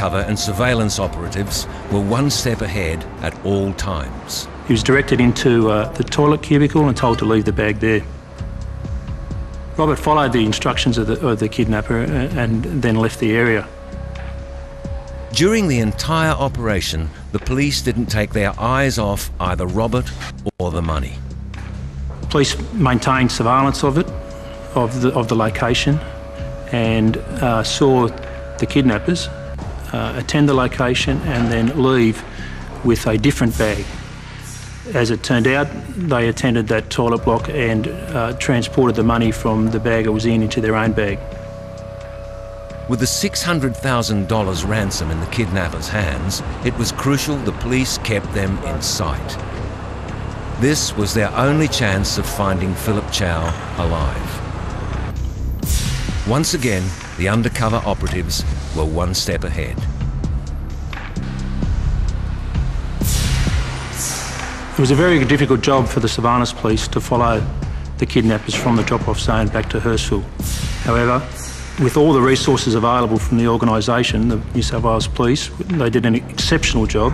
undercover and surveillance operatives were one step ahead at all times. He was directed into the toilet cubicle and told to leave the bag there. Robert followed the instructions of the kidnapper and then left the area. During the entire operation, the police didn't take their eyes off either Robert or the money. Police maintained surveillance of it, of the location, and saw the kidnappers attend the location and then leave with a different bag. As it turned out, they attended that toilet block and transported the money from the bag it was in into their own bag. With the $600,000 ransom in the kidnappers' hands, it was crucial the police kept them in sight. This was their only chance of finding Philip Chow alive. Once again, the undercover operatives were one step ahead. It was a very difficult job for the surveillance police to follow the kidnappers from the drop-off zone back to Hurstville. However, with all the resources available from the organisation, the New South Wales Police, they did an exceptional job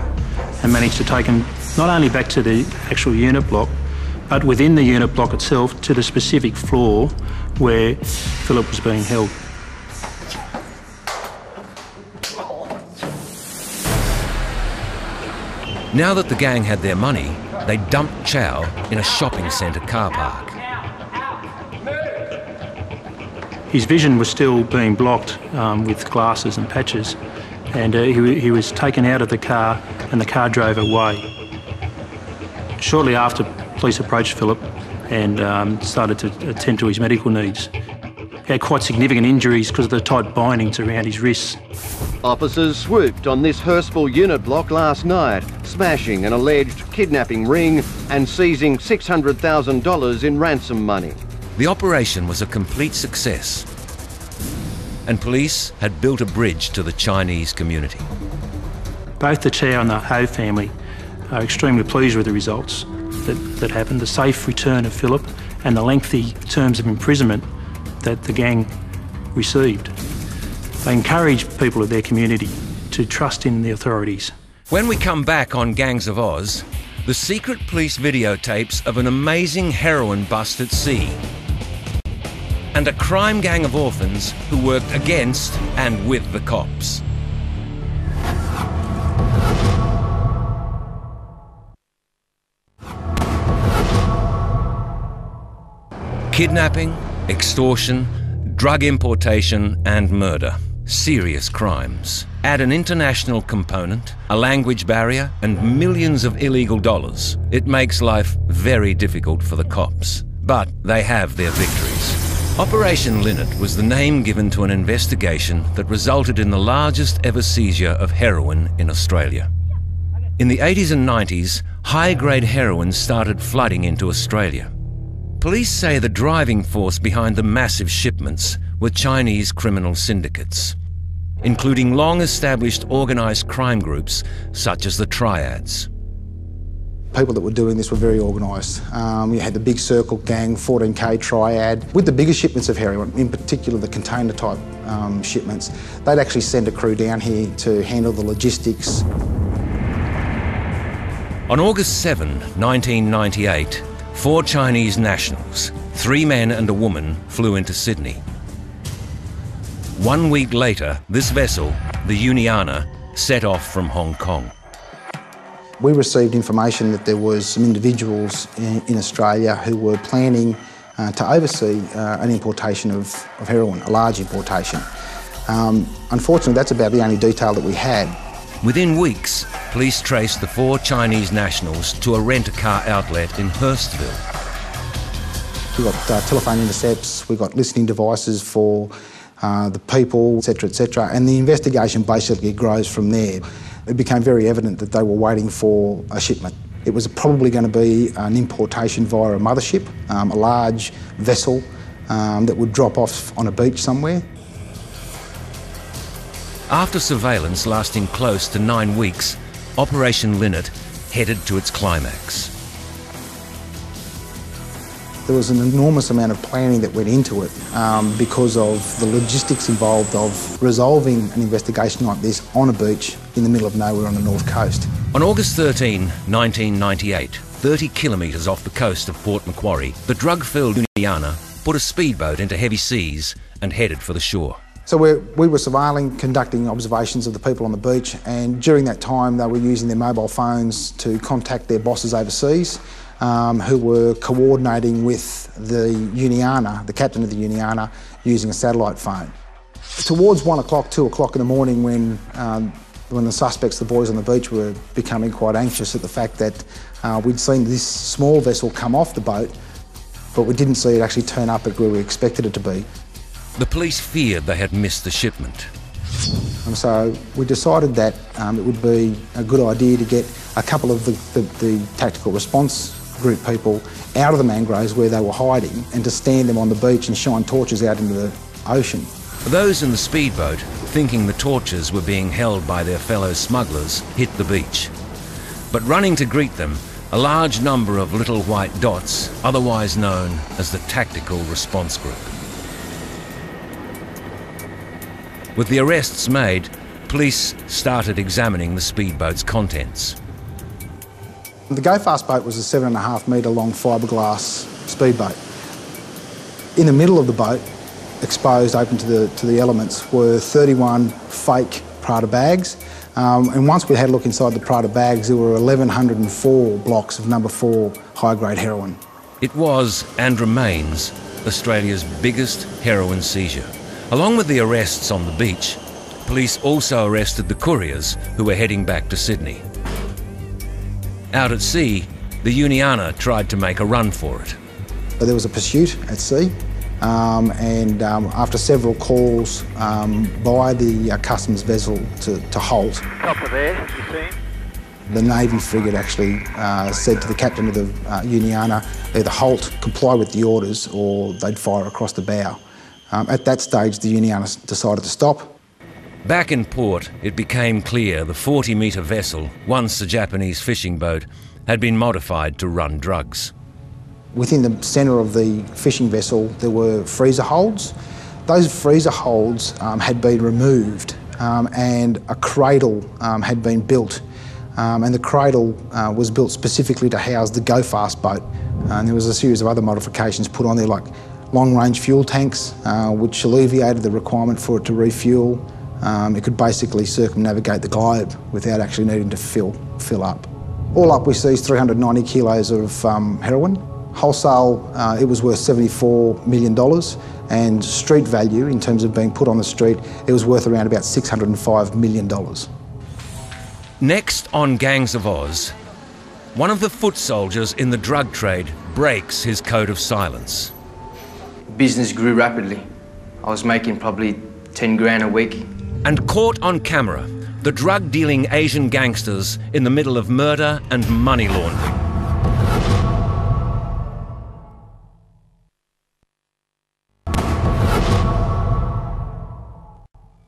and managed to take them not only back to the actual unit block, but within the unit block itself to the specific floor where Philip was being held. Now that the gang had their money, they dumped Chow in a shopping centre car park. His vision was still being blocked with glasses and patches, and he was taken out of the car and the car drove away. Shortly after, police approached Philip and started to attend to his medical needs. He had quite significant injuries because of the tight bindings around his wrists. Officers swooped on this Hurstville unit block last night, smashing an alleged kidnapping ring and seizing $600,000 in ransom money. The operation was a complete success, and police had built a bridge to the Chinese community. Both the Chow and the Ho family are extremely pleased with the results that happened, the safe return of Philip and the lengthy terms of imprisonment that the gang received. They encourage people of their community to trust in the authorities. When we come back on Gangs of Oz, the secret police videotapes of an amazing heroin bust at sea, and a crime gang of orphans who worked against and with the cops. Kidnapping, extortion, drug importation and murder. Serious crimes. Add an international component, a language barrier and millions of illegal dollars. It makes life very difficult for the cops. But they have their victories. Operation Linnet was the name given to an investigation that resulted in the largest ever seizure of heroin in Australia. In the 80s and 90s, high-grade heroin started flooding into Australia. Police say the driving force behind the massive shipments were Chinese criminal syndicates, including long-established organised crime groups such as the Triads. People that were doing this were very organised. You had the Big Circle Gang, 14K Triad. With the bigger shipments of heroin, in particular the container-type shipments, they'd actually send a crew down here to handle the logistics. On August 7, 1998, 4 Chinese nationals, 3 men and a woman, flew into Sydney. 1 week later, this vessel, the Uniana, set off from Hong Kong. We received information that there was some individuals in Australia who were planning to oversee an importation of heroin, a large importation. Unfortunately, that's about the only detail that we had. Within weeks, police traced the 4 Chinese nationals to a rent-a-car outlet in Hurstville. We got telephone intercepts, we got listening devices for the people, etc., and the investigation basically grows from there. It became very evident that they were waiting for a shipment. It was probably going to be an importation via a mothership, a large vessel that would drop off on a beach somewhere. After surveillance lasting close to 9 weeks, Operation Linnet headed to its climax. There was an enormous amount of planning that went into it because of the logistics involved of resolving an investigation like this on a beach in the middle of nowhere on the north coast. On August 13, 1998, 30 kilometres off the coast of Port Macquarie, the drug-filled Uniana put a speedboat into heavy seas and headed for the shore. So we were surveilling, conducting observations of the people on the beach, and during that time they were using their mobile phones to contact their bosses overseas, who were coordinating with the Uniana, the captain of the Uniana, using a satellite phone. Towards 1 o'clock, 2 o'clock in the morning, when the suspects, the boys on the beach, were becoming quite anxious at the fact that we'd seen this small vessel come off the boat, but we didn't see it actually turn up at where we expected it to be. The police feared they had missed the shipment. And so we decided that it would be a good idea to get a couple of the tactical response group people out of the mangroves where they were hiding and to stand them on the beach and shine torches out into the ocean. Those in the speedboat, thinking the torches were being held by their fellow smugglers, hit the beach. But running to greet them, a large number of little white dots, otherwise known as the Tactical Response Group. With the arrests made, police started examining the speedboat's contents. The Go Fast boat was a 7.5 metre long fiberglass speedboat. In the middle of the boat, exposed, open to the elements, were 31 fake Prada bags. And once we had a look inside the Prada bags, there were 1,104 blocks of number 4 high-grade heroin. It was, and remains, Australia's biggest heroin seizure. Along with the arrests on the beach, police also arrested the couriers who were heading back to Sydney. Out at sea, the Uniana tried to make a run for it. There was a pursuit at sea, and after several calls by the customs vessel to halt, Copper there, you see? the Navy frigate actually said to the captain of the Uniana either halt, comply with the orders, or they'd fire across the bow. At that stage, the Uniana decided to stop. Back in port, it became clear the 40-metre vessel, once a Japanese fishing boat, had been modified to run drugs. Within the centre of the fishing vessel, there were freezer holds. Those freezer holds had been removed and a cradle had been built. And the cradle was built specifically to house the Go Fast boat. And there was a series of other modifications put on there, like long-range fuel tanks, which alleviated the requirement for it to refuel. It could basically circumnavigate the globe without actually needing to fill up. All up, we seized 390 kilos of heroin. Wholesale, it was worth $74 million, and street value, in terms of being put on the street, it was worth around about $605 million. Next on Gangs of Oz, one of the foot soldiers in the drug trade breaks his code of silence. Business grew rapidly. I was making probably 10 grand a week. And caught on camera, the drug-dealing Asian gangsters in the middle of murder and money laundering.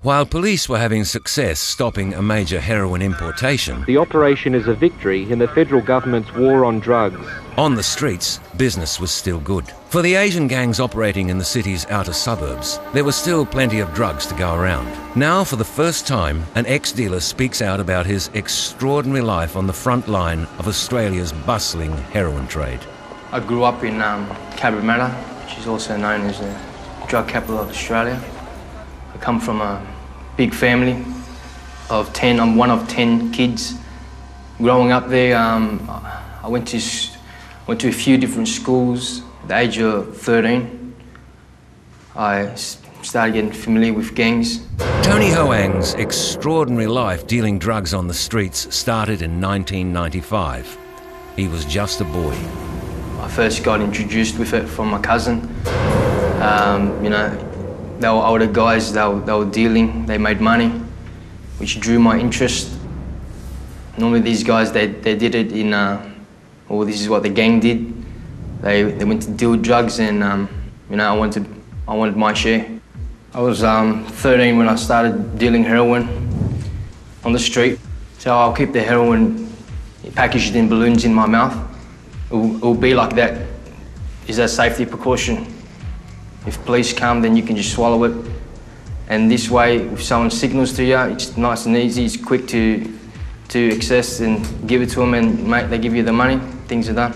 While police were having success stopping a major heroin importation, the operation is a victory in the federal government's war on drugs. On the streets, business was still good. For the Asian gangs operating in the city's outer suburbs, there was still plenty of drugs to go around. Now, for the first time, an ex-dealer speaks out about his extraordinary life on the front line of Australia's bustling heroin trade. I grew up in Cabramatta, which is also known as the drug capital of Australia. I come from a big family of 10. I'm one of 10 kids. Growing up there, I went to a few different schools. At the age of 13, I started getting familiar with gangs. Tony Hoang's extraordinary life dealing drugs on the streets started in 1995. He was just a boy. I first got introduced with it from my cousin. You know, they were older guys, they were dealing, they made money, which drew my interest. Normally these guys, they did it in, or this is what the gang did. They went to deal drugs and, you know, I wanted my share. I was 13 when I started dealing heroin on the street. So I'll keep the heroin packaged in balloons in my mouth. It will be like that is a safety precaution. If police come, then you can just swallow it. And this way, if someone signals to you, it's nice and easy, it's quick to access and give it to them, and they give you the money, things are done.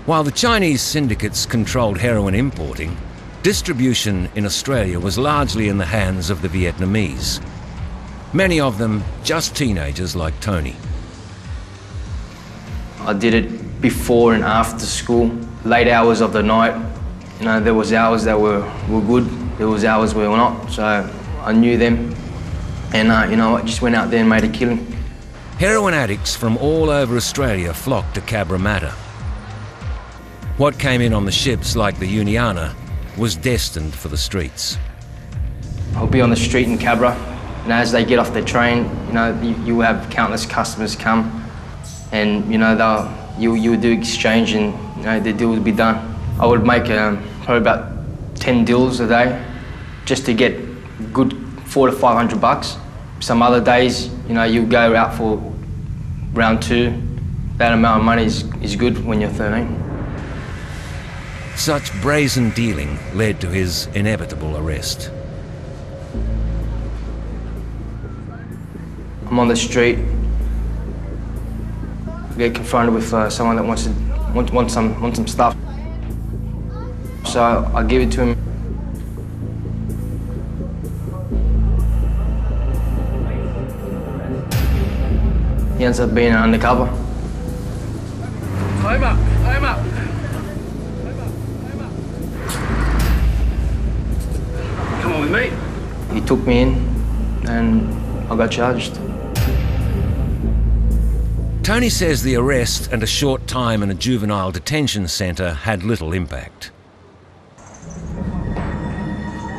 While the Chinese syndicates controlled heroin importing, distribution in Australia was largely in the hands of the Vietnamese. Many of them just teenagers like Tony. I did it before and after school, late hours of the night. You know, there was hours that were good, there was hours where were not, so I knew them. And you know, I just went out there and made a killing. Heroin addicts from all over Australia flocked to Cabramatta. What came in on the ships like the Uniana was destined for the streets. I'll be on the street in Cabra, and as they get off their train, you know, you have countless customers come, and you know, you would do exchange, and you know, the deal would be done. I would make probably about 10 deals a day, just to get good $400 to $500. Some other days, you know, you go out for round 2. That amount of money is good when you're 13. Such brazen dealing led to his inevitable arrest. I'm on the street, I get confronted with someone that wants some stuff. So I give it to him. He ends up being undercover. I'm up. Come on with me. He took me in and I got charged. Tony says the arrest and a short time in a juvenile detention centre had little impact.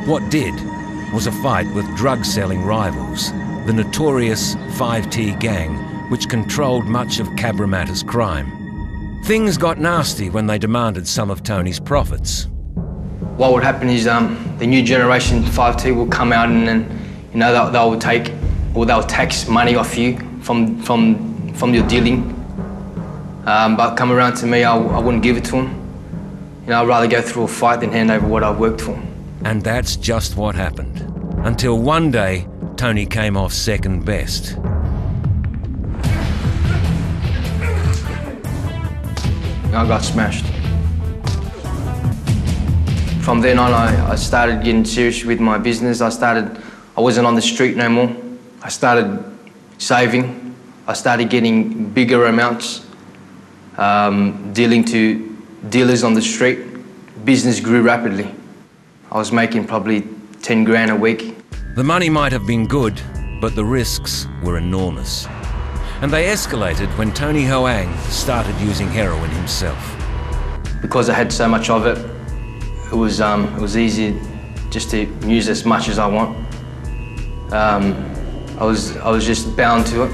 What did was a fight with drug-selling rivals, the notorious 5T gang, which controlled much of Cabramatta's crime. Things got nasty when they demanded some of Tony's profits. What would happen is the new generation 5T will come out and then, you know, they'll take, or they'll tax money off you from your dealing. But come around to me, I wouldn't give it to them. You know, I'd rather go through a fight than hand over what I've worked for. And that's just what happened. Until one day, Tony came off second best. I got smashed. From then on, I started getting serious with my business. I wasn't on the street no more. I started saving. I started getting bigger amounts, dealing to dealers on the street. Business grew rapidly. I was making probably 10 grand a week. The money might have been good, but the risks were enormous. And they escalated when Tony Hoang started using heroin himself. Because I had so much of it, it was easy just to use as much as I want. I was just bound to it.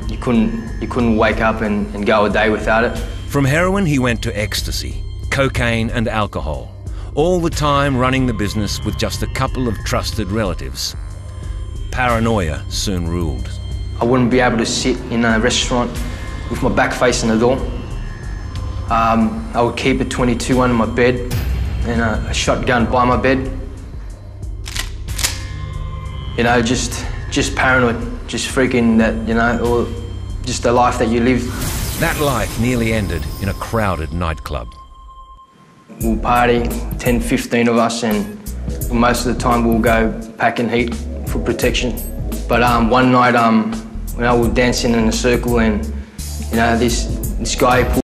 You couldn't wake up and go a day without it. From heroin, he went to ecstasy, cocaine and alcohol, all the time running the business with just a couple of trusted relatives. Paranoia soon ruled. I wouldn't be able to sit in a restaurant with my back facing the door. I would keep a .22 under my bed and a shotgun by my bed. You know, just paranoid, just freaking that, you know, or just the life that you live. That life nearly ended in a crowded nightclub. We'll party, 10, 15 of us, and most of the time we'll go packing heat for protection. But one night, you know, we were dancing in a circle, and you know, this guy pulled